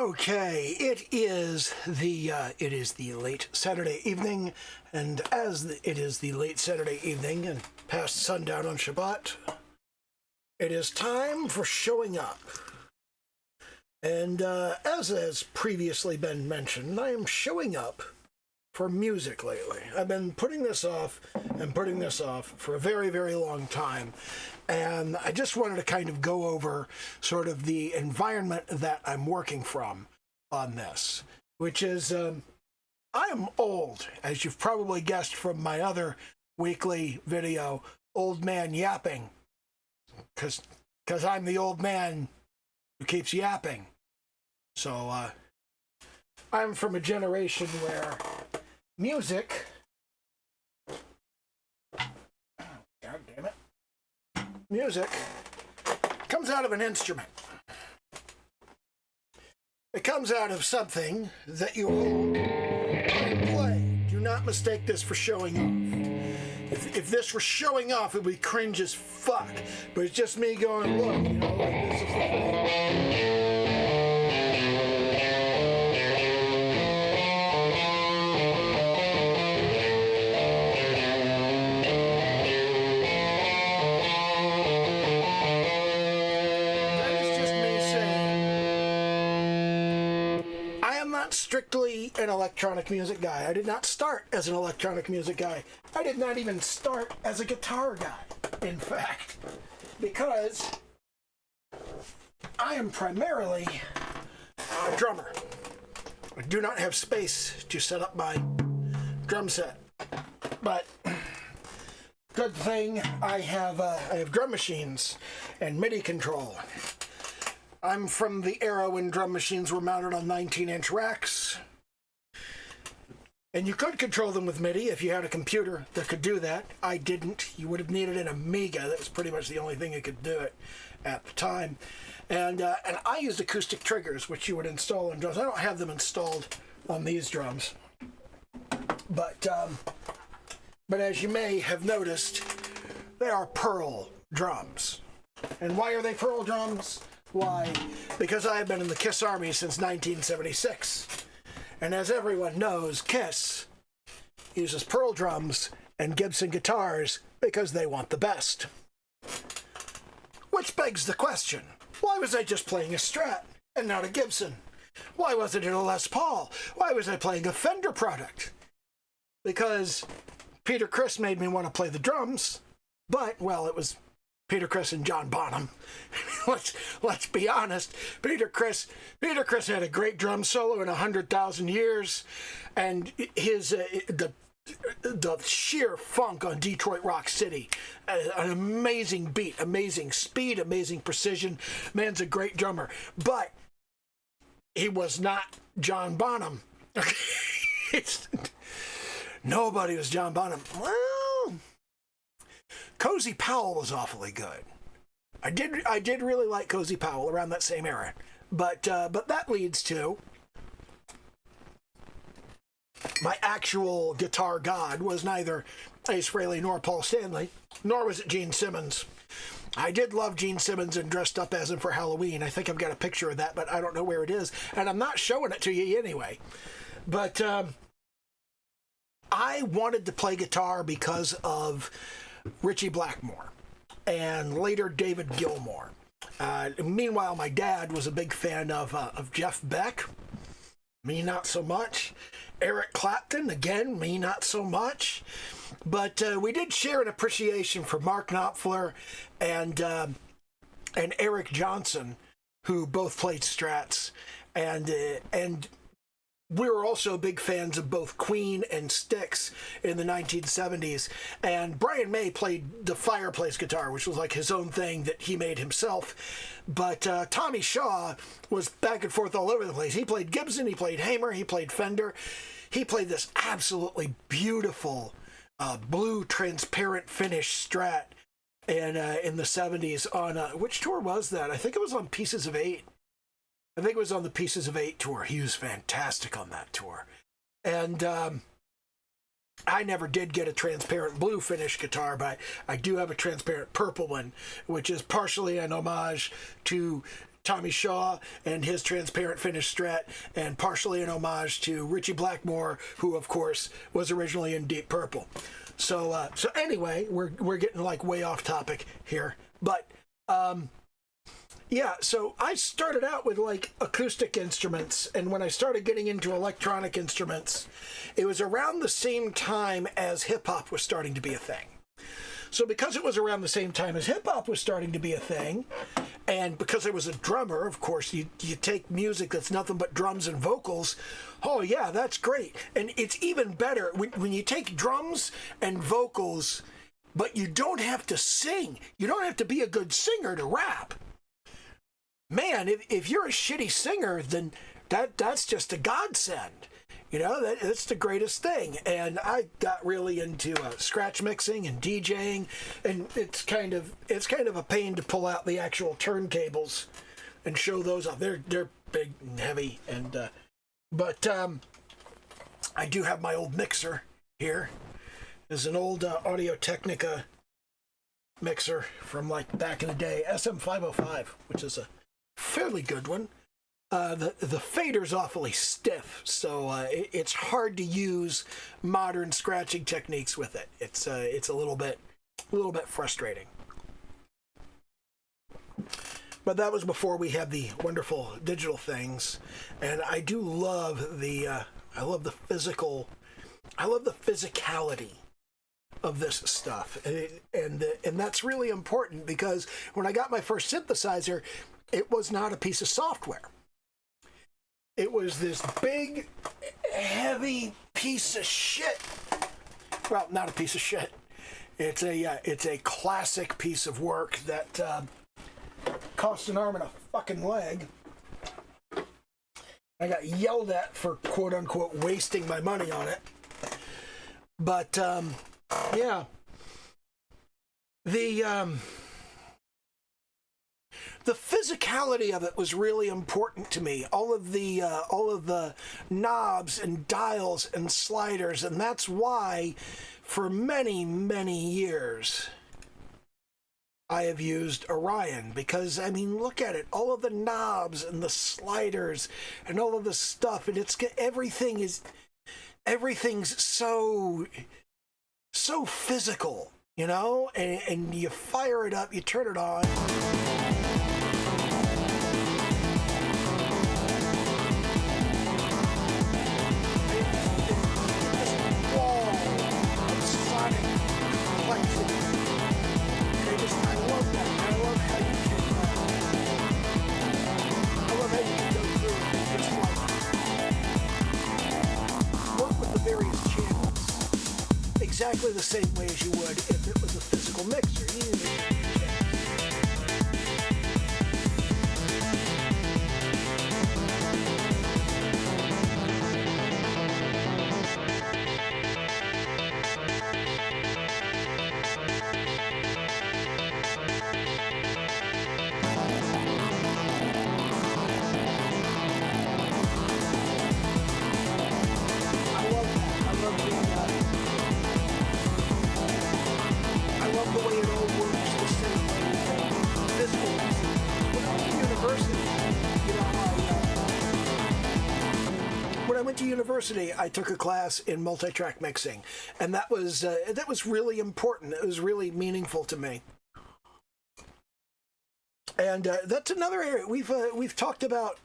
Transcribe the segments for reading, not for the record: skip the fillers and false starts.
Okay, it is the late Saturday evening, and it is the late Saturday evening and past sundown on Shabbat, it is time for showing up. And as has previously been mentioned, I am showing up for music lately. I've been putting this off for a very, very long time. And I just wanted to kind of go over sort of the environment that I'm working from on this, which is I am old, as you've probably guessed from my other weekly video, Old Man Yapping, because I'm the old man who keeps yapping. So I'm from a generation where music, God damn it, music comes out of an instrument. It comes out of something that you hold and play. Do not mistake this for showing off. If this were showing off, it would be cringe as fuck. But it's just me going, look, like this is the thing. Strictly an electronic music guy. I did not start as an electronic music guy. I did not even start as a guitar guy, in fact, because I am primarily a drummer. I do not have space to set up my drum set, but good thing I have drum machines and MIDI control. I'm from the era when drum machines were mounted on 19-inch racks. And you could control them with MIDI if you had a computer that could do that. I didn't. You would have needed an Amiga. That was pretty much the only thing that could do it at the time. And I used acoustic triggers, which you would install on drums. I don't have them installed on these drums. But as you may have noticed, they are Pearl drums. And why are they Pearl drums? Why? Because I have been in the KISS Army since 1976. And as everyone knows, KISS uses Pearl drums and Gibson guitars because they want the best. Which begs the question, why was I just playing a Strat and not a Gibson? Why wasn't it a Les Paul? Why was I playing a Fender product? Because Peter Criss made me want to play the drums, but, well, it was Peter Criss and John Bonham. Let's be honest. Peter Criss had a great drum solo in 100,000 Years, and his the sheer funk on Detroit Rock City, an amazing beat, amazing speed, amazing precision. Man's a great drummer, but he was not John Bonham. Nobody was John Bonham. Well, Cozy Powell was awfully good. I did really like Cozy Powell around that same era, but that leads to my actual guitar god was neither Ace Frehley nor Paul Stanley, nor was it Gene Simmons. I did love Gene Simmons and dressed up as him for Halloween. I think I've got a picture of that, but I don't know where it is, and I'm not showing it to you anyway. But I wanted to play guitar because of Ritchie Blackmore and later David Gilmour. Meanwhile, my dad was a big fan of Jeff Beck. Me, not so much. Eric Clapton, again, me, not so much. But we did share an appreciation for Mark Knopfler and Eric Johnson, who both played Strats. And we were also big fans of both Queen and Styx in the 1970s. And Brian May played the fireplace guitar, which was like his own thing that he made himself. But Tommy Shaw was back and forth all over the place. He played Gibson, he played Hamer, he played Fender. He played this absolutely beautiful blue transparent finish Strat in the 70s on, which tour was that? I think it was on Pieces of Eight. I think it was on the Pieces of Eight tour. He was fantastic on that tour. And I never did get a transparent blue finish guitar, but I do have a transparent purple one, which is partially an homage to Tommy Shaw and his transparent finish Strat, and partially an homage to Ritchie Blackmore, who of course was originally in Deep Purple. So anyway, we're getting like way off topic here, but yeah. So I started out with like acoustic instruments, and when I started getting into electronic instruments, it was around the same time as hip hop was starting to be a thing. So because it was around the same time as hip-hop was starting to be a thing, and because I was a drummer, of course, you take music that's nothing but drums and vocals, oh yeah, that's great. And it's even better when you take drums and vocals, but you don't have to sing. You don't have to be a good singer to rap. Man, if you're a shitty singer, then that's just a godsend. You know, that's the greatest thing. And I got really into scratch mixing and DJing, and it's kind of a pain to pull out the actual turntables and show those off. They're big and heavy, and but I do have my old mixer here. It's an old Audio-Technica mixer from like back in the day, SM505, which is a fairly good one. The fader's awfully stiff, so it's hard to use modern scratching techniques with it. It's a little bit frustrating. But that was before we had the wonderful digital things, and I do love the physicality of this stuff, and that's really important, because when I got my first synthesizer, it was not a piece of software. It was this big, heavy piece of shit. Well, not a piece of shit. It's a classic piece of work that cost an arm and a fucking leg. I got yelled at for quote unquote wasting my money on it. But yeah, the physicality of it was really important to me. All of the knobs and dials and sliders, and that's why for many, many years I have used Orion, because I mean, look at it, all of the knobs and the sliders and all of the stuff, and everything's so physical, you know, and you fire it up, you turn it on. Exactly the same way as you would if it was a physical mixer. University, I took a class in multi-track mixing, and that was really important. It was really meaningful to me. And that's another area we've talked about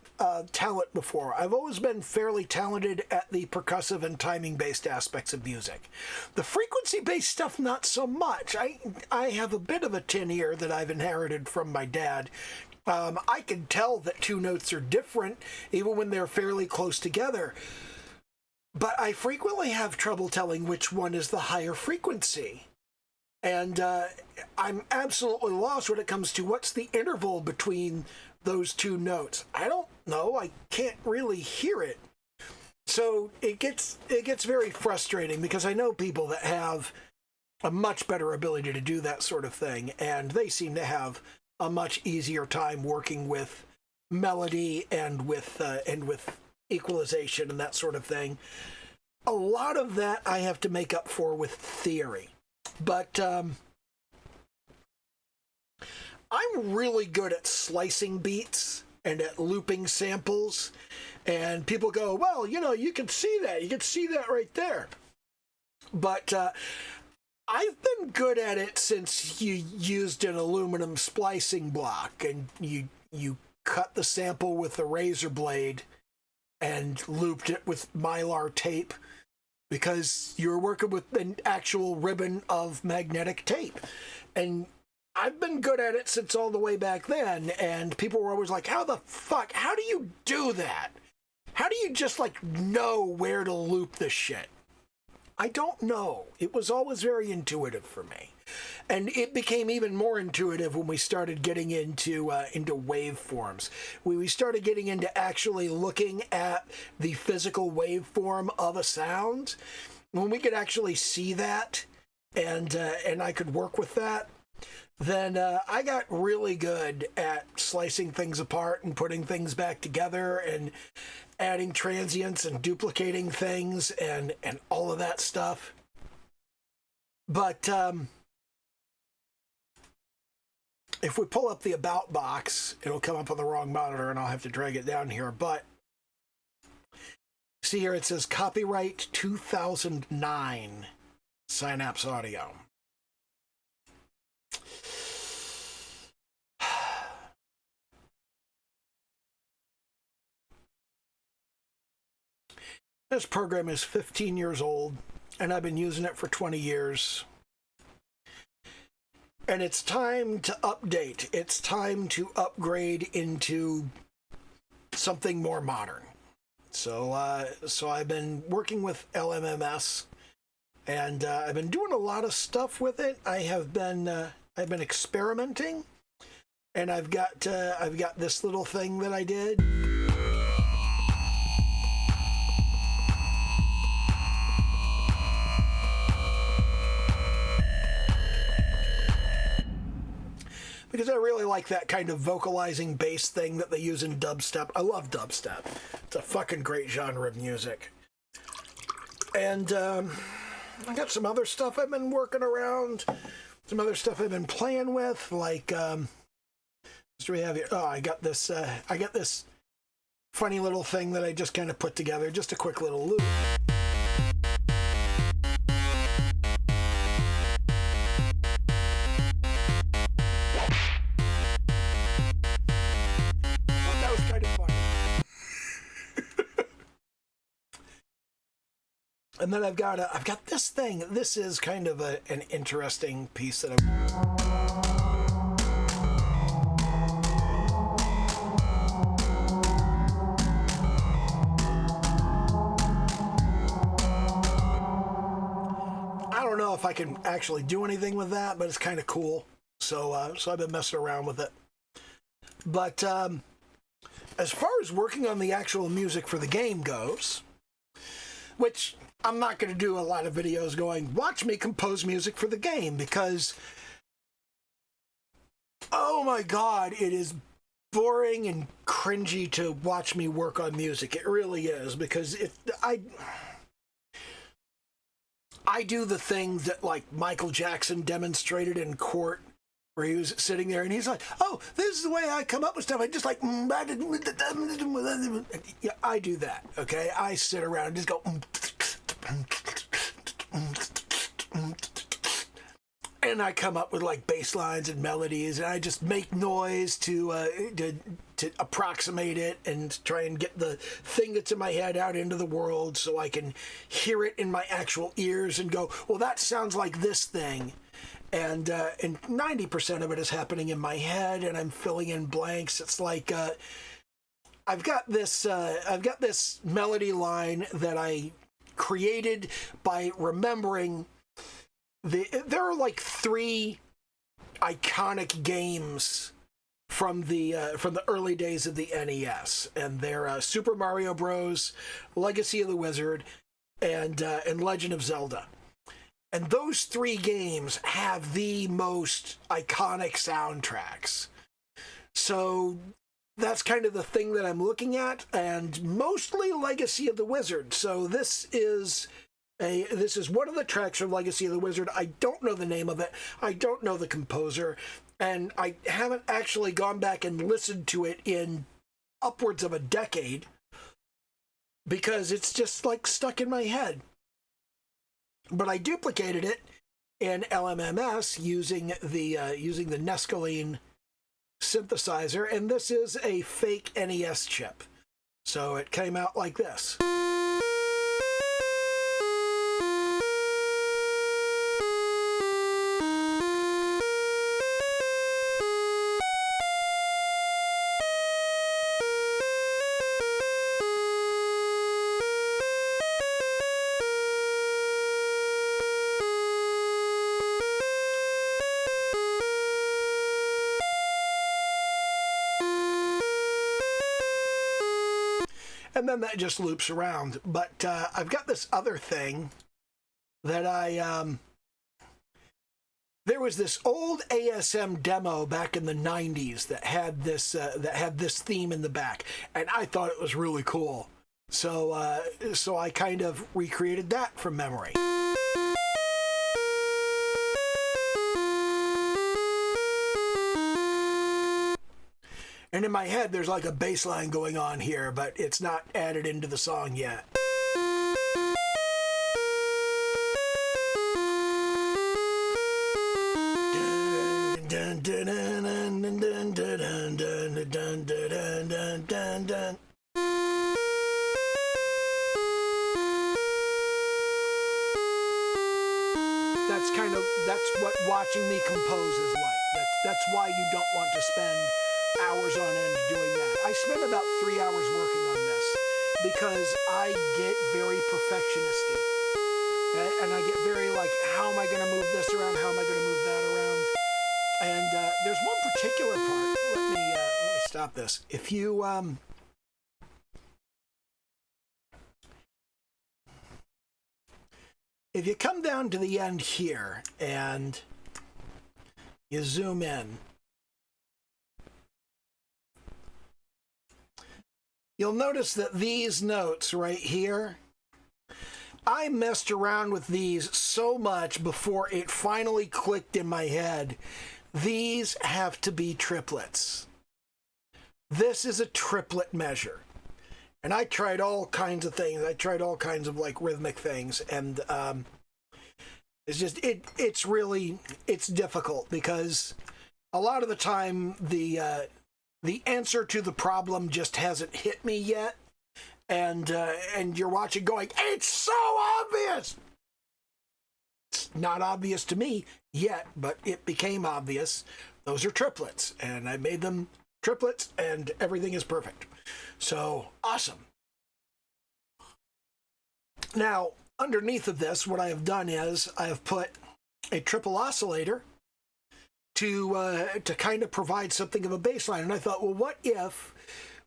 talent before. I've always been fairly talented at the percussive and timing-based aspects of music. The frequency-based stuff, not so much. I have a bit of a tin ear that I've inherited from my dad. I can tell that two notes are different, even when they're fairly close together. But I frequently have trouble telling which one is the higher frequency. And I'm absolutely lost when it comes to what's the interval between those two notes. I don't know. I can't really hear it. So it gets very frustrating, because I know people that have a much better ability to do that sort of thing, and they seem to have a much easier time working with melody and with equalization and that sort of thing. A lot of that I have to make up for with theory. But I'm really good at slicing beats and at looping samples. And people go, well, you know, you can see that. You can see that right there. But I've been good at it since you used an aluminum splicing block and you cut the sample with the razor blade and looped it with Mylar tape because you were working with an actual ribbon of magnetic tape. And I've been good at it since all the way back then, and people were always like, how the fuck, how do you do that? How do you just, like, know where to loop this shit? I don't know. It was always very intuitive for me. And it became even more intuitive when we started getting into waveforms. We started getting into actually looking at the physical waveform of a sound. When we could actually see that, and I could work with that, then I got really good at slicing things apart and putting things back together and adding transients and duplicating things and all of that stuff. But if we pull up the About box, it'll come up on the wrong monitor and I'll have to drag it down here. But see here, it says copyright 2009 Synapse Audio. This program is 15 years old, and I've been using it for 20 years. And it's time to update. It's time to upgrade into something more modern. So I've been working with LMMS, and I've been doing a lot of stuff with it. I've been experimenting, and I've got this little thing that I did. Because I really like that kind of vocalizing bass thing that they use in dubstep. I love dubstep. It's a fucking great genre of music. And I got some other stuff I've been working around. Some other stuff I've been playing with. Like, what do we have here? Oh, I got this funny little thing that I just kind of put together. Just a quick little loop. And then I've got this thing. This is kind of an interesting piece that I don't know if I can actually do anything with that, but it's kind of cool. So I've been messing around with it. But as far as working on the actual music for the game goes, which I'm not going to do a lot of videos going, watch me compose music for the game, because, oh my God, it is boring and cringy to watch me work on music. It really is, because I do the things that, like, Michael Jackson demonstrated in court, where he was sitting there and he's like, oh, this is the way I come up with stuff. I just like, yeah, I do that, okay? I sit around and just go, and I come up with like bass lines and melodies, and I just make noise to approximate it and try and get the thing that's in my head out into the world so I can hear it in my actual ears and go, well, that sounds like this thing. And 90% of it is happening in my head, and I'm filling in blanks. It's like I've got this melody line that I created by remembering there are like 3 iconic games from the early days of the NES, and they're Super Mario Bros., Legacy of the Wizard, and Legend of Zelda. And those 3 games have the most iconic soundtracks. So that's kind of the thing that I'm looking at, and mostly Legacy of the Wizard. So this is one of the tracks from Legacy of the Wizard. I don't know the name of it. I don't know the composer, and I haven't actually gone back and listened to it in upwards of a decade because it's just like stuck in my head. But I duplicated it in LMMS using the Nescaline synthesizer, and this is a fake NES chip. So it came out like this. And then that just loops around. But I've got this other thing that there was this old ASM demo back in the 90s that had this theme in the back, and I thought it was really cool. So I kind of recreated that from memory. And in my head, there's like a bass line going on here, but it's not added into the song yet. That's what watching me compose is like. That's why you don't want to spend hours on end doing that. I spent about 3 hours working on this because I get very perfectionisty. And I get very like, how am I going to move this around? How am I going to move that around? And there's one particular part. Let me stop this. If you come down to the end here and you zoom in, you'll notice that these notes right here, I messed around with these so much before it finally clicked in my head. These have to be triplets. This is a triplet measure. And I tried all kinds of things. I tried all kinds of like rhythmic things. And it's just, it's difficult because a lot of the time the answer to the problem just hasn't hit me yet. And you're watching going, it's so obvious. It's not obvious to me yet, but it became obvious. Those are triplets, and I made them triplets, and everything is perfect. So awesome. Now, underneath of this, what I have done is I have put a triple oscillator to kind of provide something of a bass line. And I thought, well, what if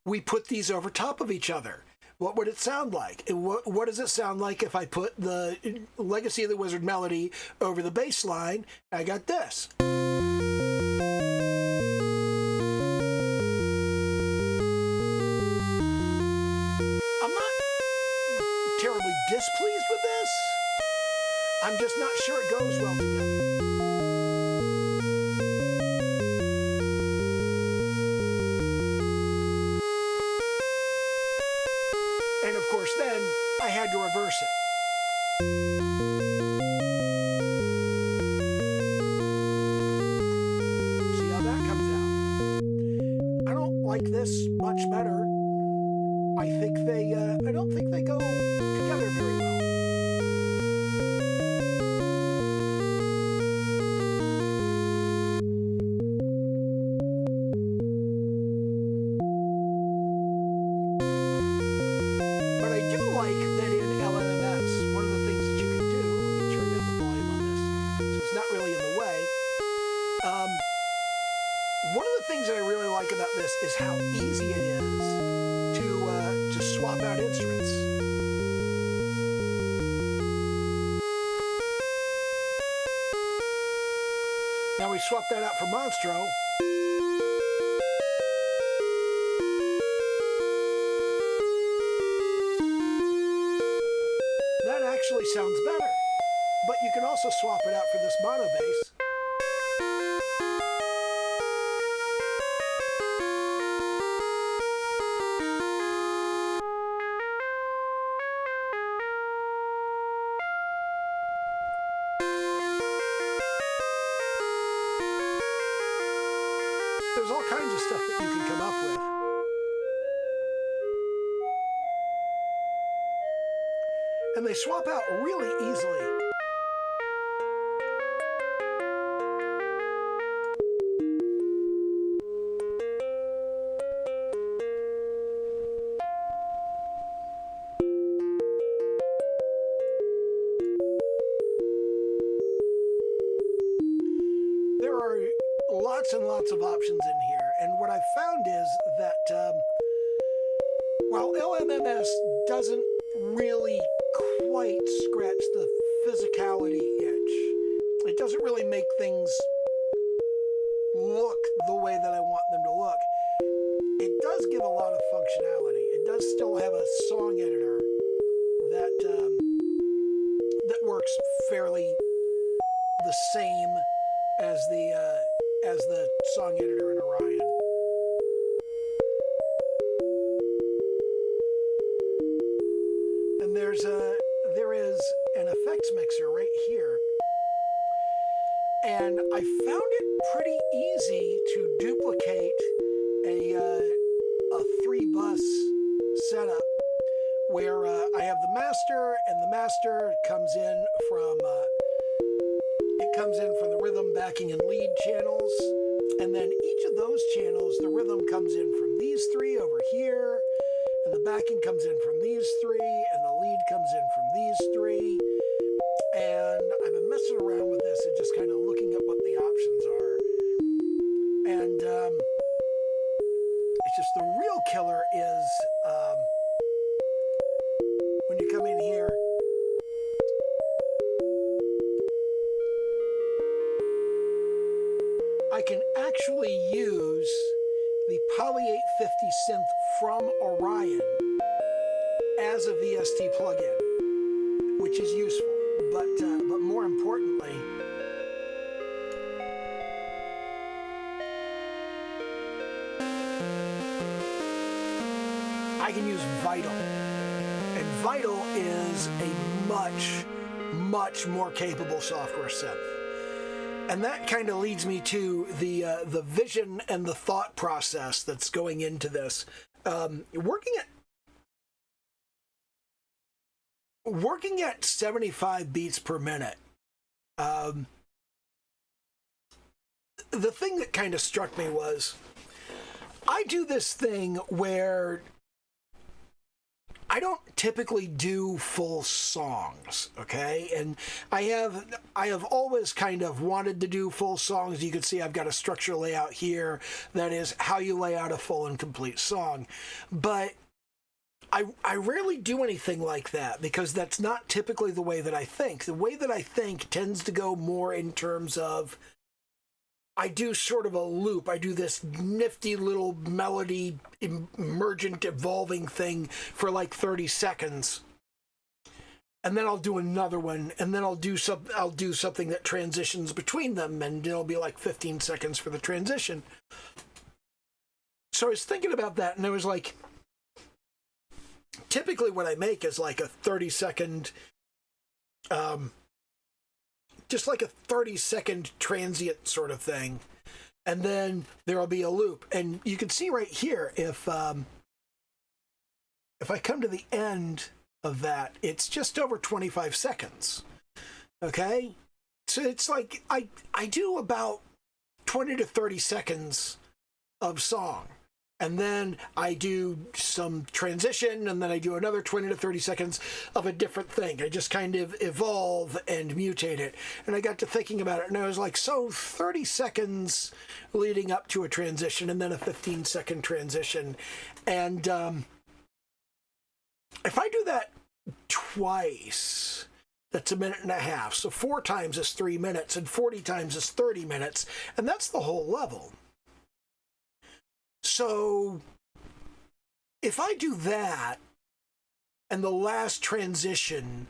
we put these over top of each other? What would it sound like? And what does it sound like if I put the Legacy of the Wizard melody over the bass line? I got this. I'm not terribly displeased with this. I'm just not sure it goes well together. And of course, then I had to reverse it. See how that comes out. I don't like this much better. I don't think they go together very well. But I do like that in LMMS, one of the things that you can do, let me turn down the volume on this, so it's not really in the way. One of the things that I really like about this is how easy it is to swap out instruments. Now we swap that out for Monstro. That actually sounds better. But you can also swap it out for this mono bass. kinds of stuff that you can come up with. And they swap out really easily. There are lots and lots of options in here, and what I've found is that while LMMS doesn't really quite scratch the physicality itch, it doesn't really make things look the way that I want them to look. It does give a lot of functionality. It does still have a song editor that works fairly the same as the song editor in Orion. And there is an effects mixer right here, and I found it pretty easy to duplicate a 3-bus setup where I have the master, and the master comes in from the rhythm, backing, and lead channels, and then each of those channels, the rhythm comes in from these 3 over here, and the backing comes in from these 3, and the lead comes in from these 3. And I've been messing around with this and just kind of looking at what the options are. And it's just the real killer is when you come in here, I can actually use the Poly 850 synth from Orion as a VST plugin, which is useful. But more importantly, I can use Vital. And Vital is a much, much more capable software synth. And that kind of leads me to the vision and the thought process that's going into this. Working at 75 beats per minute, the thing that kind of struck me was I do this thing where I don't typically do full songs, okay? And I have always kind of wanted to do full songs. You can see I've got a structure layout here that is how you lay out a full and complete song. But I rarely do anything like that because that's not typically the way that I think. The way that I think tends to go more in terms of I do sort of a loop. I do this nifty little melody, emergent, evolving thing for like 30 seconds. And then I'll do another one, and then I'll do something that transitions between them, and it'll be like 15 seconds for the transition. So I was thinking about that, and I was like, typically what I make is like a 30-second, just like a 30-second transient sort of thing. And then there'll be a loop. And you can see right here, if I come to the end of that, it's just over 25 seconds. Okay? So it's like I do about 20 to 30 seconds of song. And then I do some transition, and then I do another 20 to 30 seconds of a different thing. I just kind of evolve and mutate it. And I got to thinking about it, and I was like, so 30 seconds leading up to a transition, and then a 15-second transition. And if I do that twice, that's a minute and a half. So 4 times is 3 minutes, and 40 times is 30 minutes. And that's the whole level. So if I do that, and the last transition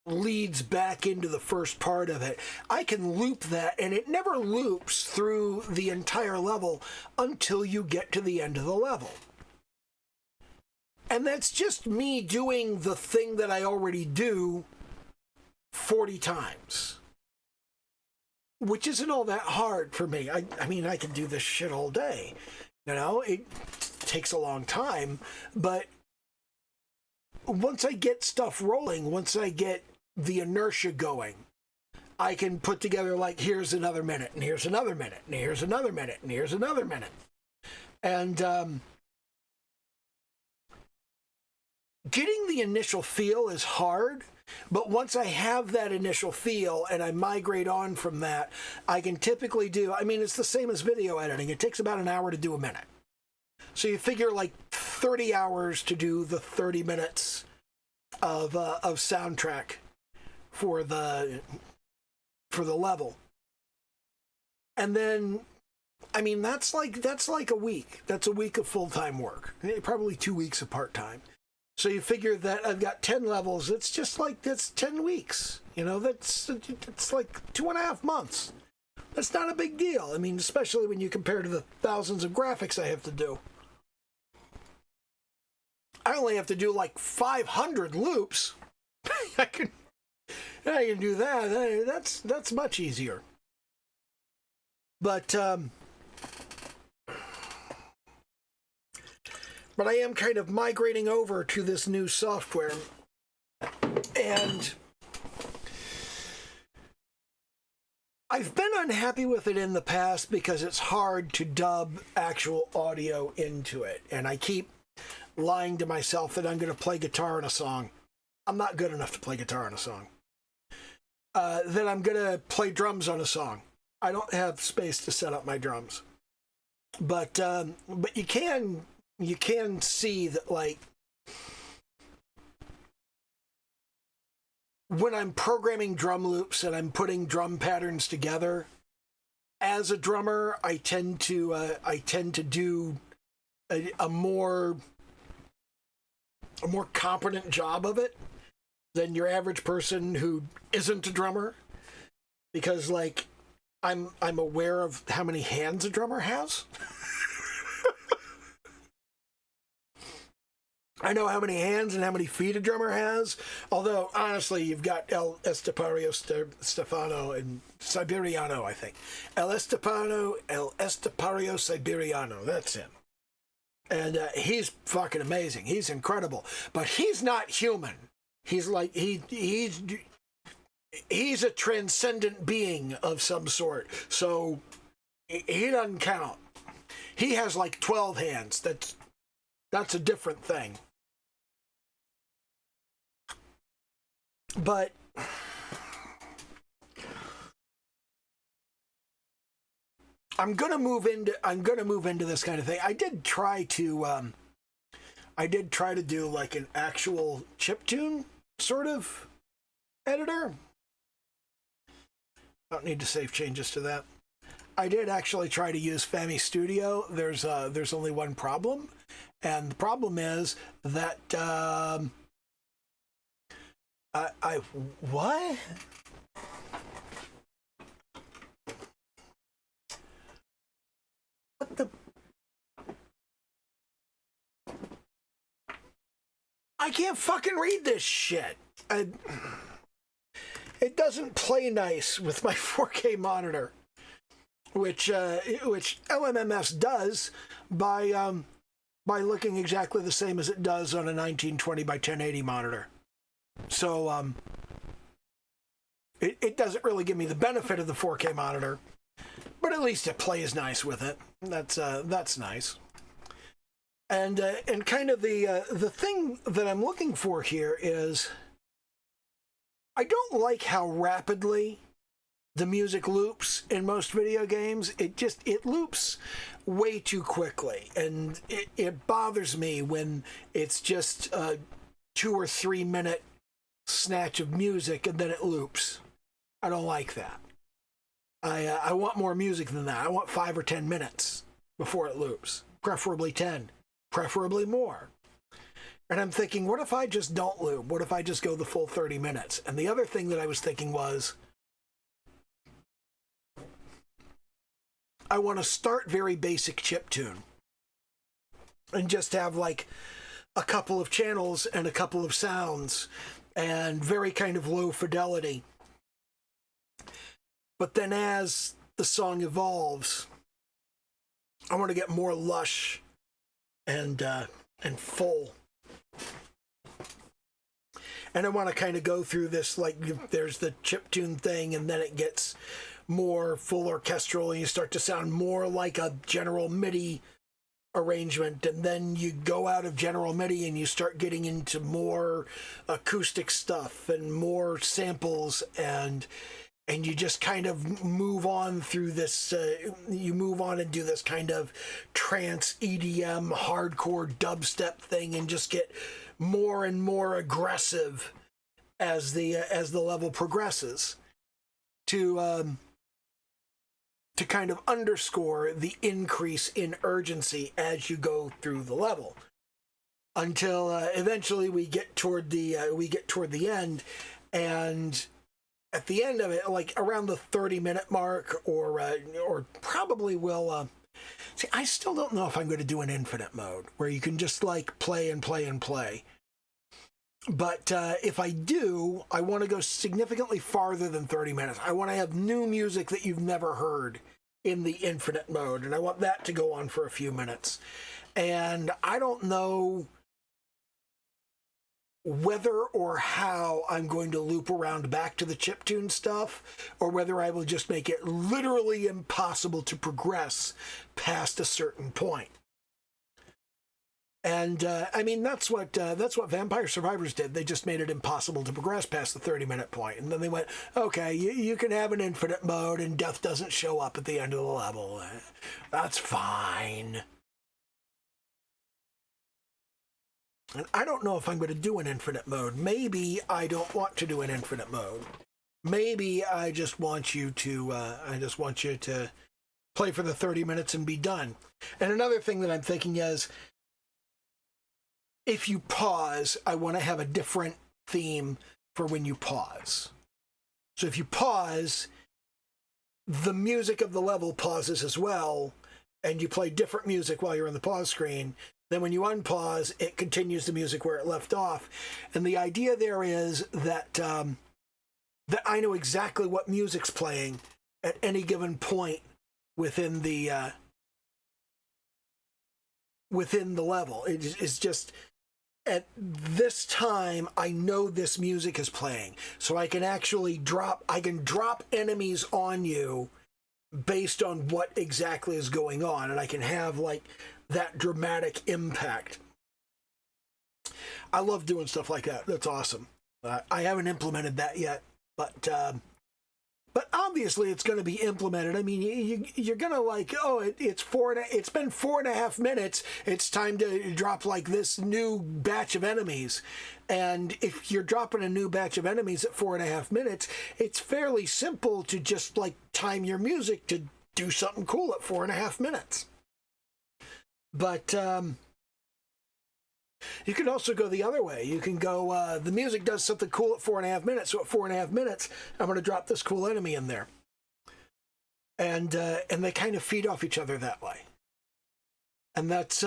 leads back into the first part of it, I can loop that, and it never loops through the entire level until you get to the end of the level. And that's just me doing the thing that I already do 40 times. which isn't all that hard for me. I mean, I can do this shit all day. You know, it takes a long time, but once I get stuff rolling, once I get the inertia going, I can put together, like, here's another minute, and here's another minute, and here's another minute, and here's another minute. And getting the initial feel is hard, but once I have that initial feel and I migrate on from that, I can typically do, I mean, it's the same as video editing. It takes about an hour to do a minute. So you figure like 30 hours to do the 30 minutes of soundtrack for the level. And then, I mean, that's like a week. That's a week of full-time work. Probably 2 weeks of part-time. So you figure that I've got 10 levels. It's just like, that's 10 weeks. You know, it's like 2.5 months. That's not a big deal. I mean, especially when you compare to the thousands of graphics I have to do. I only have to do like 500 loops. I can do that. That's much easier. But I am kind of migrating over to this new software, and I've been unhappy with it in the past because it's hard to dub actual audio into it, and I keep lying to myself that I'm going to play guitar in a song. I'm not good enough to play guitar in a song. That I'm going to play drums on a song. I don't have space to set up my drums. But you can see that, like, when I'm programming drum loops and I'm putting drum patterns together, as a drummer, I tend to do a more competent job of it than your average person who isn't a drummer, because, like, I'm aware of how many hands a drummer has. I know how many hands and how many feet a drummer has. Although, honestly, you've got El Estepario Stefano and Siberiano, I think. El Estepario Siberiano. That's him. And he's fucking amazing. He's incredible. But he's not human. He's like, he's a transcendent being of some sort. So he doesn't count. He has like 12 hands. That's a different thing. But I'm gonna move into this kind of thing. I did try to do like an actual chiptune sort of editor. I don't need to save changes to that. I did actually try to use Fami Studio. There's only one problem, and the problem is that what? What the? I can't fucking read this shit. It doesn't play nice with my 4K monitor, which LMMS does by looking exactly the same as it does on a 1920 by 1080 monitor. So it doesn't really give me the benefit of the 4K monitor, but at least it plays nice with it. That's nice. And kind of the thing that I'm looking for here is, I don't like how rapidly the music loops in most video games. It loops way too quickly, and it bothers me when it's just a 2 or 3 minute snatch of music and then it loops. I don't like that. I want more music than that. I want 5 or 10 minutes before it loops, preferably 10, preferably more. And I'm thinking, what if I just don't loop? What if I just go the full 30 minutes? And the other thing that I was thinking was, I want to start very basic chiptune and just have like a couple of channels and a couple of sounds and very kind of low fidelity. But then as the song evolves, I want to get more lush and full. And I want to kind of go through this, like, there's the chiptune thing, and then it gets more full orchestral, and you start to sound more like a general MIDI arrangement, and then you go out of general MIDI and you start getting into more acoustic stuff and more samples, and you just kind of move on through this, you move on and do this kind of trance, EDM, hardcore dubstep thing, and just get more and more aggressive as the level progresses, to kind of underscore the increase in urgency as you go through the level, until eventually we get toward the end, and at the end of it, like around the 30-minute mark, or probably will. See, I still don't know if I'm going to do an infinite mode where you can just like play and play and play. But if I do, I want to go significantly farther than 30 minutes. I want to have new music that you've never heard in the infinite mode, and I want that to go on for a few minutes. And I don't know whether or how I'm going to loop around back to the chiptune stuff, or whether I will just make it literally impossible to progress past a certain point. And I mean, that's what Vampire Survivors did. They just made it impossible to progress past the 30-minute point. And then they went, okay, you can have an infinite mode and death doesn't show up at the end of the level. That's fine. And I don't know if I'm going to do an infinite mode. Maybe I don't want to do an infinite mode. Maybe I just want you to play for the 30 minutes and be done. And another thing that I'm thinking is, if you pause, I want to have a different theme for when you pause. So if you pause, the music of the level pauses as well, and you play different music while you're in the pause screen. Then when you unpause, it continues the music where it left off. And the idea there is that that I know exactly what music's playing at any given point within the level. It's just, at this time, I know this music is playing. So I can actually drop enemies on you based on what exactly is going on. And I can have like that dramatic impact. I love doing stuff like that. That's awesome. I haven't implemented that yet, but obviously it's going to be implemented. I mean, you're going to like, oh, it's been 4.5 minutes. It's time to drop like this new batch of enemies. And if you're dropping a new batch of enemies at 4.5 minutes, it's fairly simple to just like time your music to do something cool at 4.5 minutes. But you can also go the other way. You can go, the music does something cool at 4.5 minutes, so at 4.5 minutes, I'm going to drop this cool enemy in there. And they kind of feed off each other that way. And that's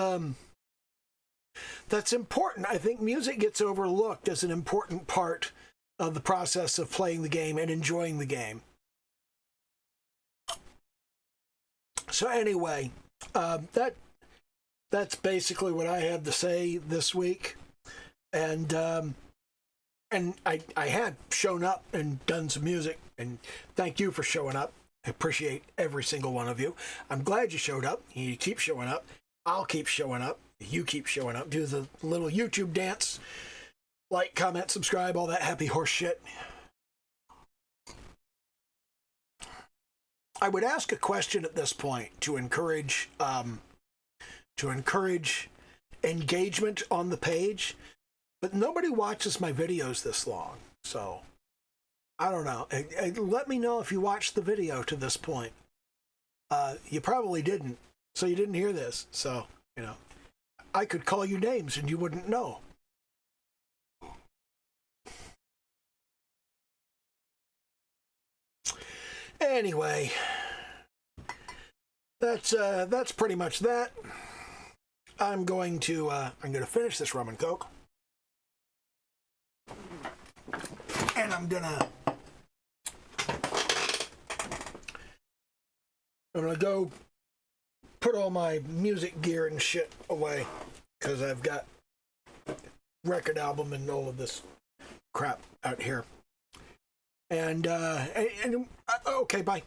important. I think music gets overlooked as an important part of the process of playing the game and enjoying the game. So anyway, that's basically what I had to say this week. And I had shown up and done some music, and thank you for showing up. I appreciate every single one of you. I'm glad you showed up. You keep showing up. I'll keep showing up. You keep showing up. Do the little YouTube dance. Like, comment, subscribe, all that happy horse shit. I would ask a question at this point to encourage engagement on the page, but nobody watches my videos this long, so I don't know. Let me know if you watched the video to this point. You probably didn't, so you didn't hear this, so, you know, I could call you names and you wouldn't know. Anyway, that's pretty much that. I'm going to finish this rum and coke, and I'm gonna I'm gonna go put all my music gear and shit away because I've got record album and all of this crap out here. And okay, bye.